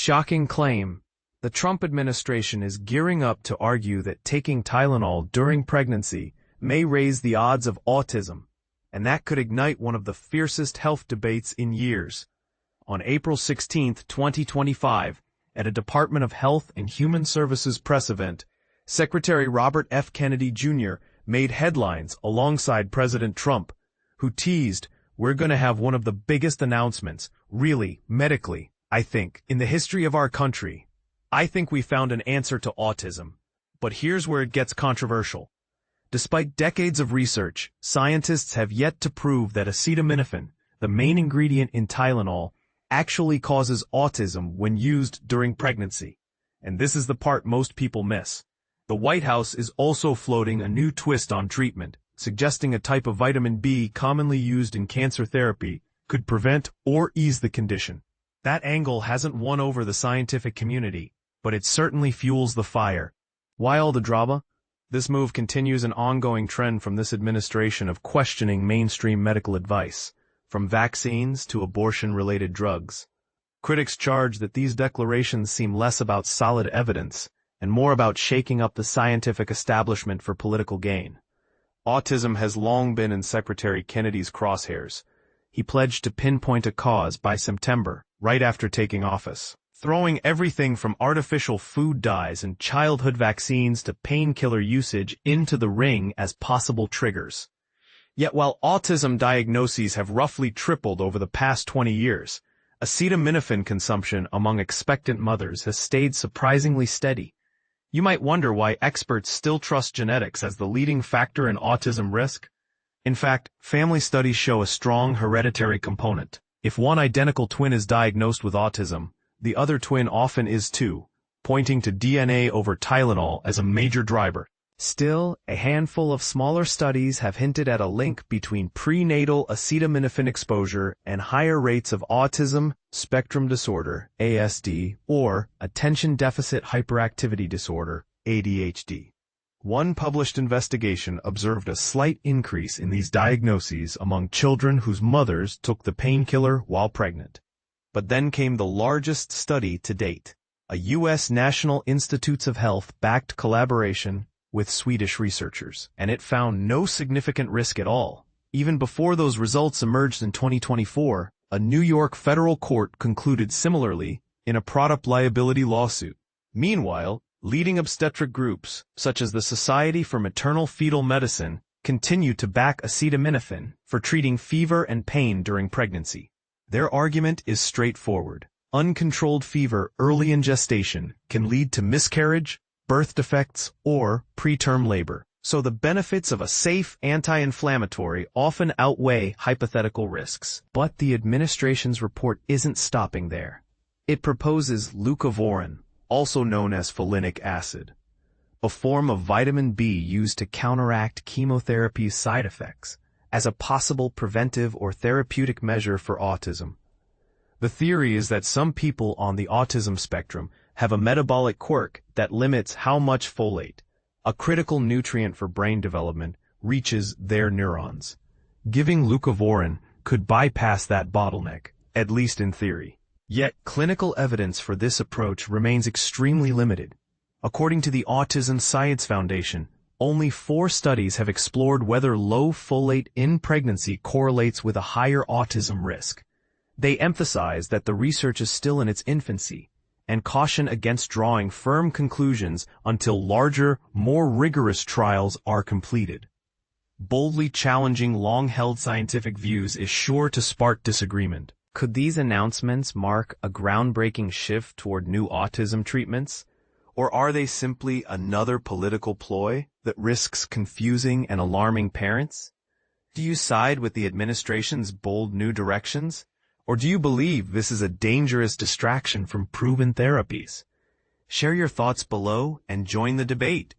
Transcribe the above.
Shocking claim. The Trump administration is gearing up to argue that taking Tylenol during pregnancy may raise the odds of autism, and that could ignite one of the fiercest health debates in years. On April 16, 2025, at a Department of Health and Human Services press event, Secretary Robert F. Kennedy Jr. made headlines alongside President Trump, who teased, "We're going to have one of the biggest announcements, really, medically, I think, in the history of our country. I think we found an answer to autism." But here's where it gets controversial. Despite decades of research, scientists have yet to prove that acetaminophen, the main ingredient in Tylenol, actually causes autism when used during pregnancy. And this is the part most people miss. The White House is also floating a new twist on treatment, suggesting a type of vitamin B commonly used in cancer therapy could prevent or ease the condition. That angle hasn't won over the scientific community, but it certainly fuels the fire. Why all the drama? This move continues an ongoing trend from this administration of questioning mainstream medical advice, from vaccines to abortion-related drugs. Critics charge that these declarations seem less about solid evidence and more about shaking up the scientific establishment for political gain. Autism has long been in Secretary Kennedy's crosshairs. He pledged to pinpoint a cause by September, right after taking office, throwing everything from artificial food dyes and childhood vaccines to painkiller usage into the ring as possible triggers. Yet while autism diagnoses have roughly tripled over the past 20 years, acetaminophen consumption among expectant mothers has stayed surprisingly steady. You might wonder why experts still trust genetics as the leading factor in autism risk. In fact, family studies show a strong hereditary component. If one identical twin is diagnosed with autism, the other twin often is too, pointing to DNA over Tylenol as a major driver. Still, a handful of smaller studies have hinted at a link between prenatal acetaminophen exposure and higher rates of autism spectrum disorder, ASD, or attention deficit hyperactivity disorder, ADHD. One published investigation observed a slight increase in these diagnoses among children whose mothers took the painkiller while pregnant. But then came the largest study to date, a U.S. National Institutes of Health-backed collaboration with Swedish researchers, and it found no significant risk at all. Even before those results emerged in 2024, a New York federal court concluded similarly in a product liability lawsuit. Meanwhile, leading obstetric groups, such as the Society for Maternal Fetal Medicine, continue to back acetaminophen for treating fever and pain during pregnancy. Their argument is straightforward. Uncontrolled fever early in gestation can lead to miscarriage, birth defects, or preterm labor. So the benefits of a safe anti-inflammatory often outweigh hypothetical risks. But the administration's report isn't stopping there. It proposes leucovorin, also known as folinic acid, a form of vitamin B used to counteract chemotherapy's side effects, as a possible preventive or therapeutic measure for autism. The theory is that some people on the autism spectrum have a metabolic quirk that limits how much folate, a critical nutrient for brain development, reaches their neurons. Giving leucovorin could bypass that bottleneck, at least in theory. Yet, clinical evidence for this approach remains extremely limited. According to the Autism Science Foundation, only 4 studies have explored whether low folate in pregnancy correlates with a higher autism risk. They emphasize that the research is still in its infancy, and caution against drawing firm conclusions until larger, more rigorous trials are completed. Boldly challenging long-held scientific views is sure to spark disagreement. Could these announcements mark a groundbreaking shift toward new autism treatments? Or are they simply another political ploy that risks confusing and alarming parents? Do you side with the administration's bold new directions? Or do you believe this is a dangerous distraction from proven therapies? Share your thoughts below and join the debate.